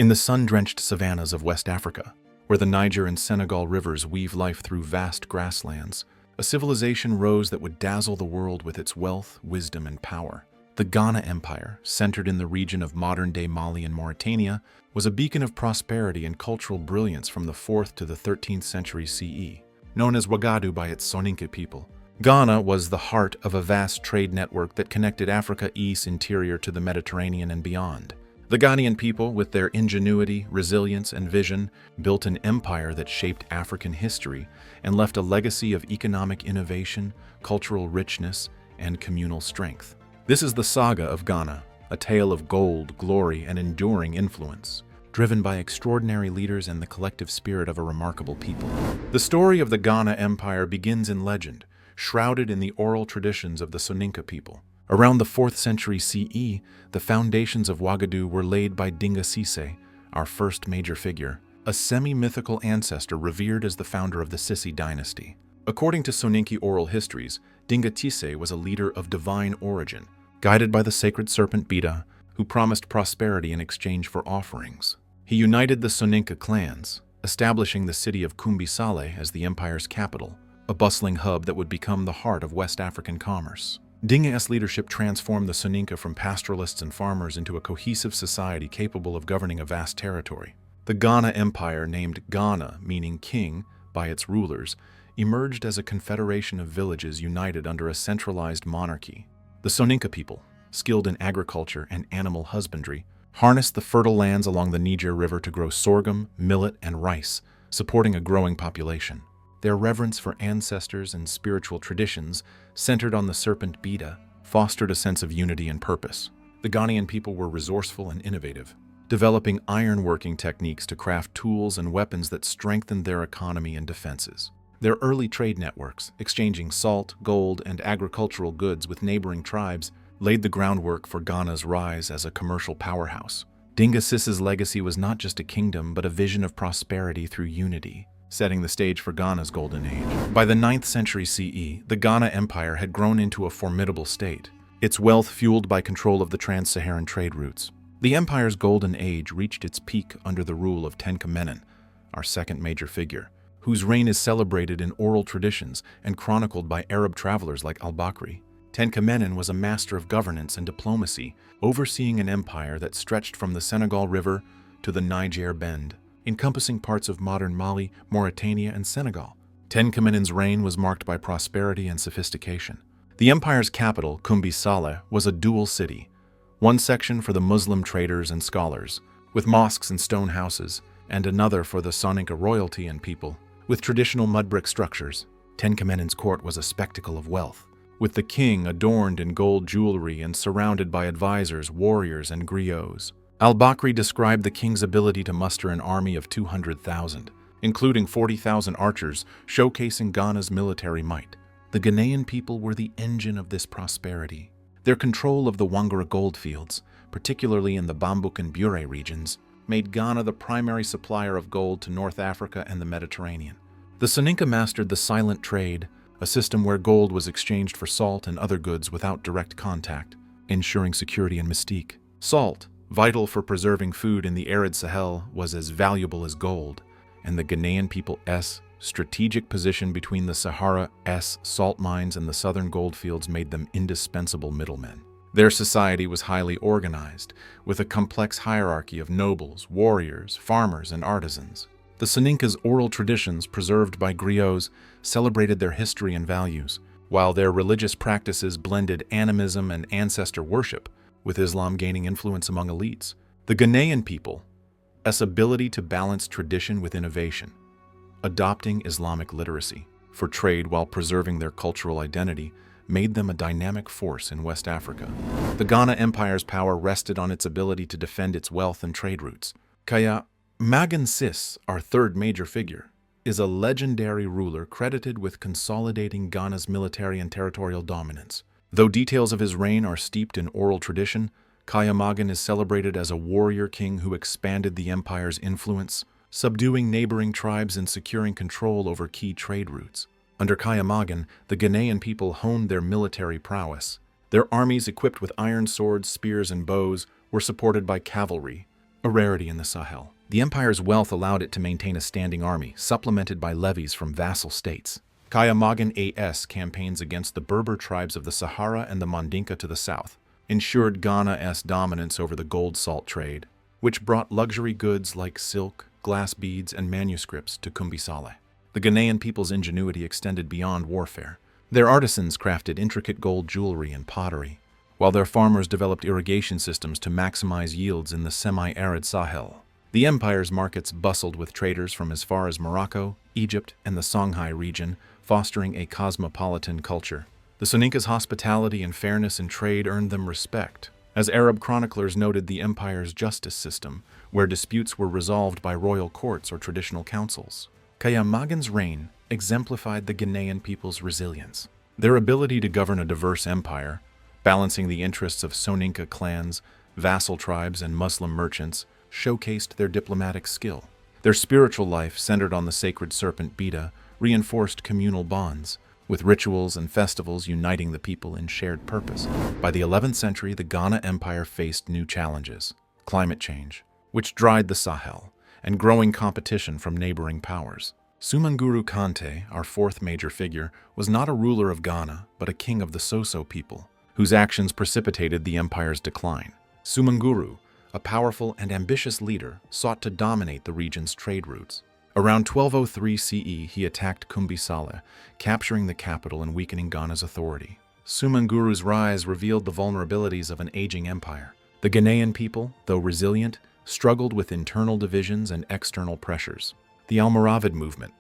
In the sun-drenched savannas of West Africa, where the Niger and Senegal rivers weave life through vast grasslands, a civilization rose that would dazzle the world with its wealth, wisdom, and power. The Ghana Empire, centered in the region of modern-day Mali and Mauritania, was a beacon of prosperity and cultural brilliance from the 4th to the 13th century CE. Known as Ouagadougou by its Soninke people, Ghana was the heart of a vast trade network that connected Africa's interior to the Mediterranean and beyond. The Ghanaian people, with their ingenuity, resilience, and vision, built an empire that shaped African history and left a legacy of economic innovation, cultural richness, and communal strength. This is the saga of Ghana, a tale of gold, glory, and enduring influence, driven by extraordinary leaders and the collective spirit of a remarkable people. The story of the Ghana Empire begins in legend, shrouded in the oral traditions of the Soninke people. Around the 4th century CE, the foundations of Ouagadougou were laid by Dinga Cisse, our first major figure, a semi-mythical ancestor revered as the founder of the Cisse dynasty. According to Soninke oral histories, Dinga Cisse was a leader of divine origin, guided by the sacred serpent Bida, who promised prosperity in exchange for offerings. He united the Soninke clans, establishing the city of Kumbi-Saleh as the empire's capital, a bustling hub that would become the heart of West African commerce. Dinga's leadership transformed the Soninke from pastoralists and farmers into a cohesive society capable of governing a vast territory. The Ghana Empire, named Ghana, meaning king, by its rulers, emerged as a confederation of villages united under a centralized monarchy. The Soninke people, skilled in agriculture and animal husbandry, harnessed the fertile lands along the Niger River to grow sorghum, millet, and rice, supporting a growing population. Their reverence for ancestors and spiritual traditions, centered on the serpent Bida, fostered a sense of unity and purpose. The Ghanaian people were resourceful and innovative, developing ironworking techniques to craft tools and weapons that strengthened their economy and defenses. Their early trade networks, exchanging salt, gold, and agricultural goods with neighboring tribes, laid the groundwork for Ghana's rise as a commercial powerhouse. Dinga Cisse's legacy was not just a kingdom, but a vision of prosperity through unity, setting the stage for Ghana's golden age. By the 9th century CE, the Ghana Empire had grown into a formidable state, its wealth fueled by control of the trans-Saharan trade routes. The empire's golden age reached its peak under the rule of Tenkamenin, our second major figure, whose reign is celebrated in oral traditions and chronicled by Arab travelers like al-Bakri. Tenkamenin was a master of governance and diplomacy, overseeing an empire that stretched from the Senegal River to the Niger Bend, encompassing parts of modern Mali, Mauritania, and Senegal. Tenkamenin's reign was marked by prosperity and sophistication. The empire's capital, Kumbi-Saleh, was a dual city, one section for the Muslim traders and scholars, with mosques and stone houses, and another for the Soninke royalty and people, with traditional mud brick structures. Tenkamenin's court was a spectacle of wealth, with the king adorned in gold jewelry and surrounded by advisors, warriors, and griots. Al-Bakri described the king's ability to muster an army of 200,000, including 40,000 archers, showcasing Ghana's military might. The Ghanaian people were the engine of this prosperity. Their control of the Wangara goldfields, particularly in the Bambouk and Bure regions, made Ghana the primary supplier of gold to North Africa and the Mediterranean. The Soninke mastered the silent trade, a system where gold was exchanged for salt and other goods without direct contact, ensuring security and mystique. Salt, vital for preserving food in the arid Sahel, was as valuable as gold, and the Ghanaian people's strategic position between the Sahara's salt mines and the southern goldfields made them indispensable middlemen. Their society was highly organized, with a complex hierarchy of nobles, warriors, farmers, and artisans. The Soninke's oral traditions, preserved by griots, celebrated their history and values, while their religious practices blended animism and ancestor worship, with Islam gaining influence among elites. The Ghanaian people's ability to balance tradition with innovation, adopting Islamic literacy for trade while preserving their cultural identity, made them a dynamic force in West Africa. The Ghana Empire's power rested on its ability to defend its wealth and trade routes. Kayan, Magan Cisse, our third major figure, is a legendary ruler credited with consolidating Ghana's military and territorial dominance. Though details of his reign are steeped in oral tradition, Magan is celebrated as a warrior king who expanded the empire's influence, subduing neighboring tribes and securing control over key trade routes. Under Magan, the Ghanaian people honed their military prowess. Their armies, equipped with iron swords, spears, and bows, were supported by cavalry, a rarity in the Sahel. The empire's wealth allowed it to maintain a standing army, supplemented by levies from vassal states. Magan AS campaigns against the Berber tribes of the Sahara and the Mandinka to the south ensured Ghana's dominance over the gold salt trade, which brought luxury goods like silk, glass beads, and manuscripts to Kumbisale. The Ghanaian people's ingenuity extended beyond warfare. Their artisans crafted intricate gold jewelry and pottery, while their farmers developed irrigation systems to maximize yields in the semi-arid Sahel. The empire's markets bustled with traders from as far as Morocco, Egypt, and the Songhai region, fostering a cosmopolitan culture. The Soninka's hospitality and fairness in trade earned them respect. As Arab chroniclers noted, the empire's justice system, where disputes were resolved by royal courts or traditional councils. Magan's reign exemplified the Ghanaian people's resilience. Their ability to govern a diverse empire, balancing the interests of Soninka clans, vassal tribes, and Muslim merchants, showcased their diplomatic skill. Their spiritual life, centered on the sacred serpent Bida, reinforced communal bonds, with rituals and festivals uniting the people in shared purpose. By the 11th century, the Ghana Empire faced new challenges: climate change, which dried the Sahel, and growing competition from neighboring powers. Sumanguru Kante, our fourth major figure, was not a ruler of Ghana, but a king of the Soso people, whose actions precipitated the empire's decline. Sumanguru, a powerful and ambitious leader, sought to dominate the region's trade routes. Around 1203 CE, he attacked Kumbisale, capturing the capital and weakening Ghana's authority. Sumanguru's rise revealed the vulnerabilities of an aging empire. The Ghanaian people, though resilient, struggled with internal divisions and external pressures. The Almoravid movement,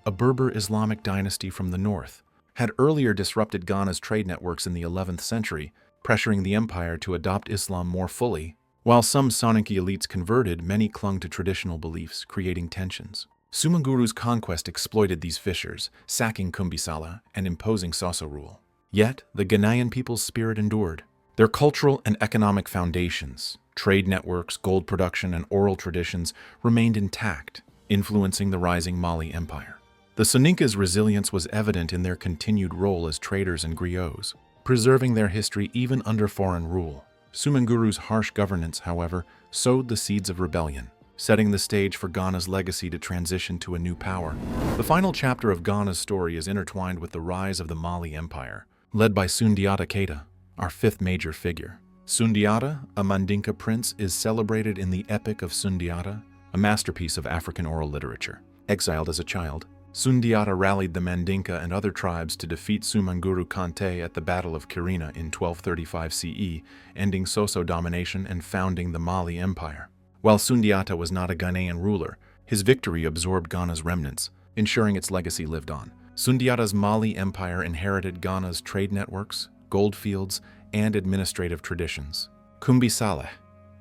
a Berber Islamic dynasty from the north, had earlier disrupted Ghana's trade networks in the 11th century, pressuring the empire to adopt Islam more fully. While some Soninke elites converted, many clung to traditional beliefs, creating tensions. Sumanguru's conquest exploited these fissures, sacking Kumbisala and imposing Soso rule. Yet, the Ghanaian people's spirit endured. Their cultural and economic foundations, trade networks, gold production, and oral traditions remained intact, influencing the rising Mali Empire. The Soninka's resilience was evident in their continued role as traders and griots, preserving their history even under foreign rule. Sumanguru's harsh governance, however, sowed the seeds of rebellion, setting the stage for Ghana's legacy to transition to a new power. The final chapter of Ghana's story is intertwined with the rise of the Mali Empire, led by Sundiata Keita, our fifth major figure. Sundiata, a Mandinka prince, is celebrated in the Epic of Sundiata, a masterpiece of African oral literature. Exiled as a child, Sundiata rallied the Mandinka and other tribes to defeat Sumanguru Kante at the Battle of Kirina in 1235 CE, ending Soso domination and founding the Mali Empire. While Sundiata was not a Ghanaian ruler, his victory absorbed Ghana's remnants, ensuring its legacy lived on. Sundiata's Mali Empire inherited Ghana's trade networks, gold fields, and administrative traditions. Kumbisale,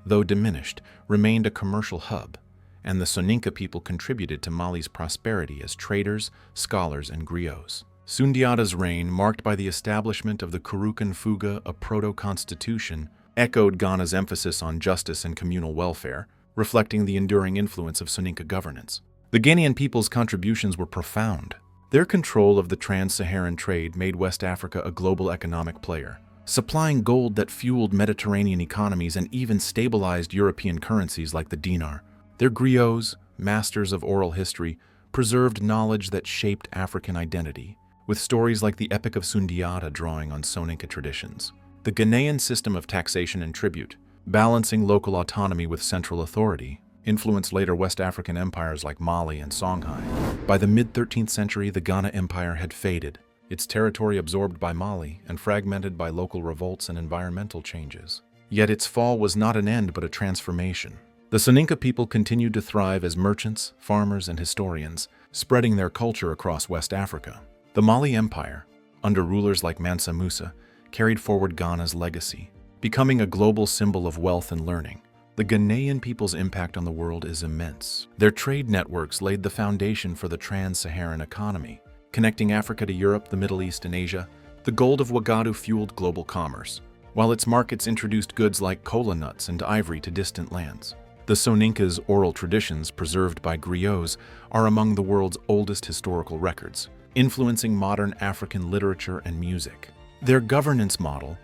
though diminished, remained a commercial hub, and the Soninka people contributed to Mali's prosperity as traders, scholars, and griots. Sundiata's reign, marked by the establishment of the Kurukan Fuga, a proto-constitution, echoed Ghana's emphasis on justice and communal welfare, reflecting the enduring influence of Soninka governance. The Ghanaian people's contributions were profound. Their control of the trans-Saharan trade made West Africa a global economic player, supplying gold that fueled Mediterranean economies and even stabilized European currencies like the dinar. Their griots, masters of oral history, preserved knowledge that shaped African identity, with stories like the Epic of Sundiata drawing on Soninka traditions. The Ghanaian system of taxation and tribute, balancing local autonomy with central authority, influenced later West African empires like Mali and Songhai. By the mid-13th century, the Ghana Empire had faded, its territory absorbed by Mali and fragmented by local revolts and environmental changes. Yet its fall was not an end but a transformation. The Soninka people continued to thrive as merchants, farmers, and historians, spreading their culture across West Africa. The Mali Empire, under rulers like Mansa Musa, carried forward Ghana's legacy, becoming a global symbol of wealth and learning. The Ghanaian people's impact on the world is immense. Their trade networks laid the foundation for the trans-Saharan economy, connecting Africa to Europe, the Middle East, and Asia. The gold of Ouagadougou fueled global commerce, while its markets introduced goods like kola nuts and ivory to distant lands. The Soninka's oral traditions, preserved by griots, are among the world's oldest historical records, influencing modern African literature and music. Their governance model,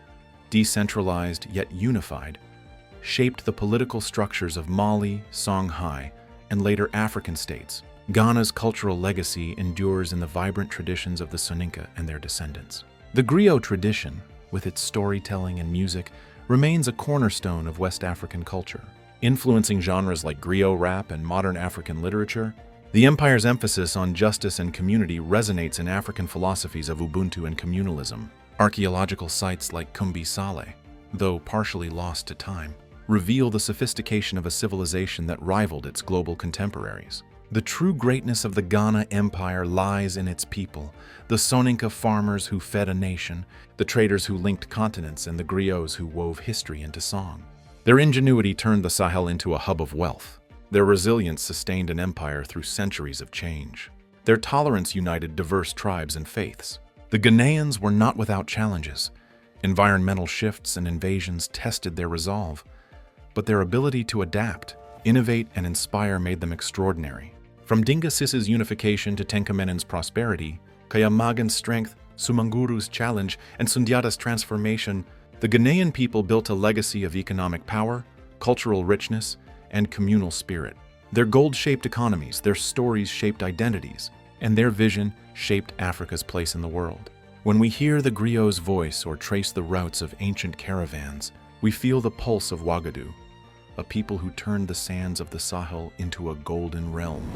decentralized yet unified, shaped the political structures of Mali, Songhai, and later African states. Ghana's cultural legacy endures in the vibrant traditions of the Soninka and their descendants. The griot tradition, with its storytelling and music, remains a cornerstone of West African culture. Influencing genres like griot rap and modern African literature, the empire's emphasis on justice and community resonates in African philosophies of Ubuntu and communalism. Archaeological sites like Kumbi Saleh, though partially lost to time, reveal the sophistication of a civilization that rivaled its global contemporaries. The true greatness of the Ghana Empire lies in its people, the Soninka farmers who fed a nation, the traders who linked continents, and the griots who wove history into song. Their ingenuity turned the Sahel into a hub of wealth. Their resilience sustained an empire through centuries of change. Their tolerance united diverse tribes and faiths. The Ghanaians were not without challenges. Environmental shifts and invasions tested their resolve, but their ability to adapt, innovate, and inspire made them extraordinary. From Dinga Cisse's unification to Tenkamenin's prosperity, Kayan Magan's strength, Sumanguru's challenge, and Sundiata's transformation, the Ghanaian people built a legacy of economic power, cultural richness, and communal spirit. Their gold-shaped economies, their stories shaped identities, and their vision shaped Africa's place in the world. When we hear the griot's voice or trace the routes of ancient caravans, we feel the pulse of Ouagadougou, a people who turned the sands of the Sahel into a golden realm.